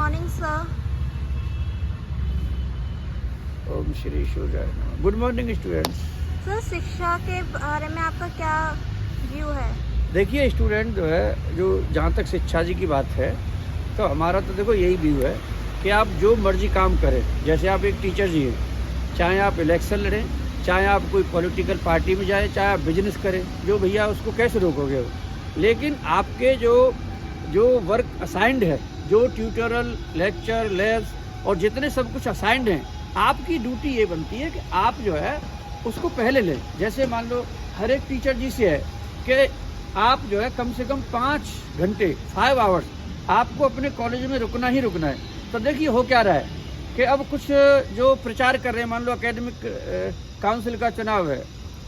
morning, sir. ओम श्री सूर्याय नमः। Good morning students. Sir, शिक्षा के बारे में आपका क्या व्यू है? देखिए स्टूडेंट जो है, जो जहाँ तक शिक्षा जी की बात है, तो हमारा तो देखो यही व्यू है कि आप जो मर्जी काम करें। जैसे आप एक टीचर जी हैं, चाहे आप इलेक्शन लड़ें, चाहे आप कोई पॉलिटिकल पार्टी में जाएं, चाहे आप बिजनेस करें, जो भैया उसको कैसे रोकोगे हो। लेकिन आपके जो वर्क असाइंड है, जो ट्यूटोरियल, लेक्चर, लैब्स और जितने सब कुछ असाइंड हैं, आपकी ड्यूटी ये बनती है कि आप जो है उसको पहले लें। जैसे मान लो हर एक टीचर जी से है कि आप जो है कम से कम 5 घंटे 5 आवर्स आपको अपने कॉलेज में रुकना ही रुकना है। तो देखिए हो क्या रहा है कि अब कुछ जो प्रचार कर रहे हैं, मान लो एकेडमिक काउंसिल का चुनाव है,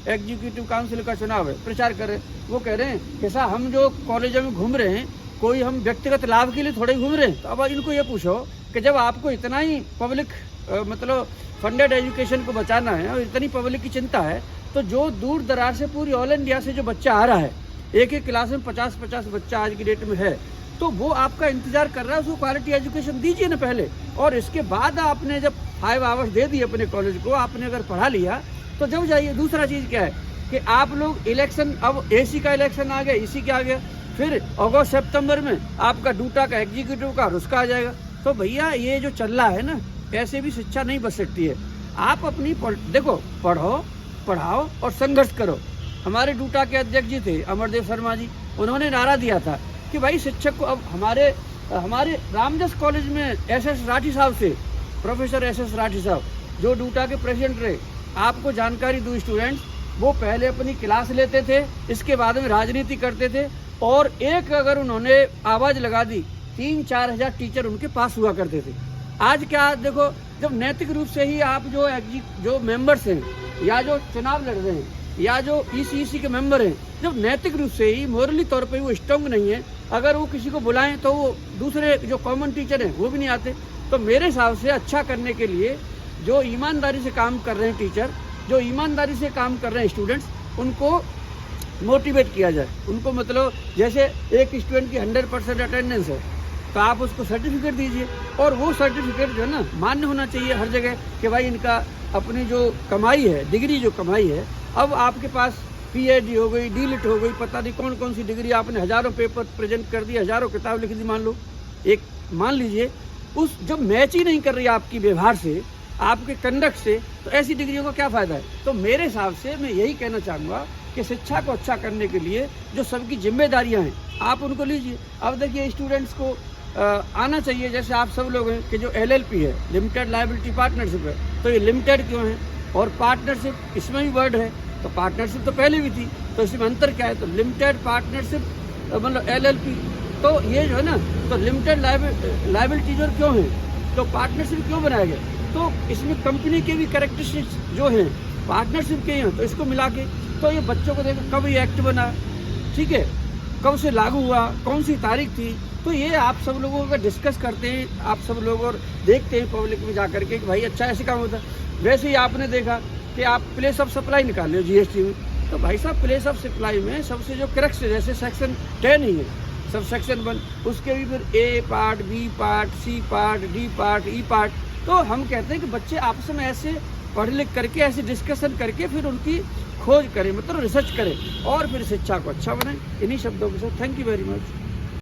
एग्जीक्यूटिव काउंसिल का चुनाव है, प्रचार कर रहे हैं, वो कह रहे हैं कि साहब हम जो कॉलेजों में घूम रहे हैं, कोई हम व्यक्तिगत लाभ के लिए थोड़े घूम रहे हैं। तो अब इनको ये पूछो कि जब आपको इतना ही पब्लिक मतलब फंडेड एजुकेशन को बचाना है और इतनी पब्लिक की चिंता है, तो जो दूर दराज से पूरी ऑल इंडिया से जो बच्चा आ रहा है, एक एक क्लास में 50-50 बच्चा आज की डेट में है, तो वो आपका इंतजार कर रहा है, उसको क्वालिटी एजुकेशन दीजिए ना पहले। और इसके बाद आपने जब 5 आवर्स दे दिए अपने कॉलेज को, आपने अगर पढ़ा लिया तो जब जाइए। दूसरा चीज़ क्या है कि आप लोग इलेक्शन, अब एसी का इलेक्शन आ गया, इसी के आ गया, फिर अगस्त सितंबर में आपका डूटा का, एग्जीक्यूटिव का, और उसका आ जाएगा। तो भैया ये जो चल रहा है ना, ऐसे भी शिक्षा नहीं बच सकती है। आप अपनी देखो, पढ़ो, पढ़ाओ और संघर्ष करो। हमारे डूटा के अध्यक्ष जी थे अमरदेव शर्मा जी, उन्होंने नारा दिया था कि भाई शिक्षक को, अब हमारे रामदास कॉलेज में एस.एस. राठी साहब से, प्रोफेसर एस.एस. राठी साहब जो डूटा के प्रेसिडेंट रहे, आपको जानकारी दो स्टूडेंट्स, वो पहले अपनी क्लास लेते थे, इसके बाद में राजनीति करते थे, और एक अगर उन्होंने आवाज़ लगा दी 3-4 हज़ार टीचर उनके पास हुआ करते थे। आज क्या देखो, जब नैतिक रूप से ही आप जो मेंबर्स हैं, या जो चुनाव लड़ रहे हैं, या जो ईसी के मेंबर हैं, जब नैतिक रूप से ही मोरली तौर पे वो स्ट्रॉन्ग नहीं है, अगर वो किसी को बुलाएं तो वो दूसरे जो कॉमन टीचर हैं वो भी नहीं आते। तो मेरे हिसाब से अच्छा करने के लिए जो ईमानदारी से काम कर रहे हैं टीचर, जो ईमानदारी से काम कर रहे हैं स्टूडेंट्स, उनको मोटिवेट किया जाए। उनको मतलब जैसे एक स्टूडेंट की 100% अटेंडेंस है, तो आप उसको सर्टिफिकेट दीजिए, और वो सर्टिफिकेट जो है ना मान्य होना चाहिए हर जगह कि भाई इनका अपनी जो कमाई है, डिग्री जो कमाई है, अब आपके पास पीएचडी हो गई, डीलिट हो गई, पता नहीं कौन कौन सी डिग्री, आपने हज़ारों पेपर प्रेजेंट कर दिए, हज़ारों किताब लिख दी, मान लो एक, मान लीजिए उस जब मैच ही नहीं कर रही आपकी व्यवहार से, आपके कंडक्ट से, तो ऐसी डिग्रियों का क्या फ़ायदा है। तो मेरे हिसाब से मैं यही कहना चाहूँगा कि शिक्षा को अच्छा करने के लिए जो सबकी जिम्मेदारियाँ हैं, आप उनको लीजिए। अब देखिए स्टूडेंट्स को आना चाहिए, जैसे आप सब लोग हैं कि जो LLP है, लिमिटेड लायबिलिटी पार्टनरशिप है, तो ये लिमिटेड क्यों है, और पार्टनरशिप इसमें भी वर्ड है, तो पार्टनरशिप तो पहले भी थी, तो इसमें अंतर क्या है। तो लिमिटेड पार्टनरशिप मतलब LLP, तो ये जो है ना, तो लिमिटेड लायबिलिटी जो क्यों है, तो पार्टनरशिप क्यों बनाया गया, तो इसमें कंपनी के भी कैरेक्टरिस्टिक्स जो हैं पार्टनरशिप के हैं, तो इसको मिला के, तो ये बच्चों को देखो कब ये एक्ट बना, ठीक है, कब से लागू हुआ, कौन सी तारीख थी, तो ये आप सब लोगों का डिस्कस करते हैं आप सब लोग, और देखते हैं पब्लिक में जा करके कि भाई अच्छा ऐसे काम होता है। वैसे ही आपने देखा कि आप प्लेस ऑफ सप्लाई निकाल लो GST में, तो भाई साहब प्लेस ऑफ सप्लाई में सबसे जो करेक्ट है, जैसे सेक्शन 10 ही है, सब सेक्शन 1, उसके भी फिर A part, B part, C part, D part, E part. तो हम कहते हैं कि बच्चे आपस में ऐसे पढ़ लिख करके, ऐसे डिस्कशन करके फिर उनकी खोज करें, मतलब रिसर्च करें, और फिर शिक्षा को अच्छा बनाएं। इन्हीं शब्दों के साथ थैंक यू वेरी मच।